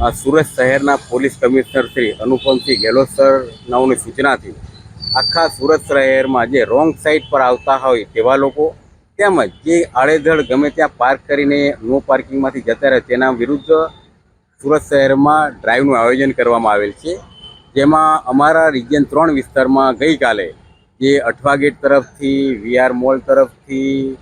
સુરત શહેરના police commissioner Shri Anupamsinh Gehlot સરનાઓની સૂચનાથી આખા સુરત શહેરમાં જે રોંગ સાઈડ પર આવતા હોય તેવા લોકો તેમજ જે આડેધડ ગમે ત્યાં પાર્ક કરીને નો પાર્કિંગમાંથી જતા રહે તેના વિરુદ્ધ સુરત શહેરમાં ડ્રાઈવનું આયોજન કરવામાં આવેલ છે, જેમાં અમારા રિજિયન 3 વિસ્તારમાં ગઈકાલે જે અઠવા ગેટ તરફથી, વીઆર મોલ તરફથી,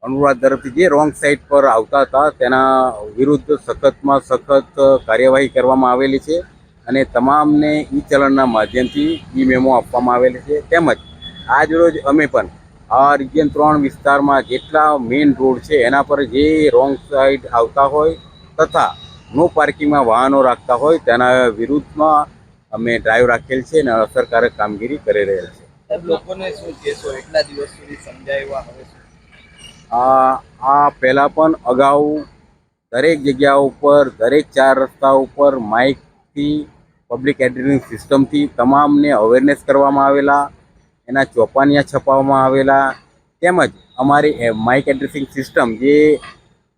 અનુરાધ તરફથી જે રોંગ સાઈડ પર આવતા હતા તેના વિરુદ્ધ સખતમાં સખત કાર્યવાહી કરવામાં આવેલી છે અને તમામને ઈ ચલણના માધ્યમથી ઈ મેમો આપવામાં આવેલી છે. તેમજ આજરોજ અમે પણ આ રિજિયન 3 વિસ્તારમાં જેટલા મેઇન રોડ છે એના પર જે રોંગ સાઈડ આવતા હોય તથા નો પાર્કિંગમાં વાહનો રાખતા હોય તેના વિરુદ્ધમાં અમે ડ્રાઈવ રાખેલ છે અને અસરકારક કામગીરી કરી રહેલ છે. લોકોને શું કહેશો? એટલા દિવસ સુધી સમજાવ્યા, હવે આ પહેલાં પણ અગાઉ દરેક જગ્યા ઉપર, દરેક 4 રસ્તા ઉપર માઇકથી, પબ્લિક એડ્રેસિંગ સિસ્ટમથી તમામને અવેરનેસ કરવામાં આવેલા, એના ચોપાનિયા છપાવવામાં આવેલા, તેમજ અમારી માઇક એડ્રેસિંગ સિસ્ટમ જે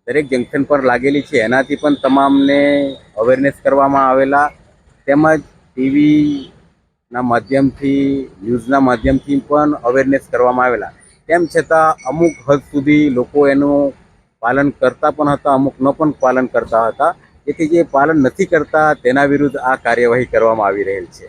દરેક જંકશન પર લાગેલી છે એનાથી પણ તમામને અવેરનેસ કરવામાં આવેલા, તેમજ ટીવીના માધ્યમથી, ન્યૂઝના માધ્યમથી પણ અવેરનેસ કરવામાં આવેલા. તેમ છતાં અમુક હદ સુધી લોકો એનું પાલન કરતા પણ હતા, અમુક ન પણ પાલન કરતા હતા. જેથી જે પાલન નથી કરતા તેના વિરુદ્ધ આ કાર્યવાહી કરવામાં આવી રહેલ છે.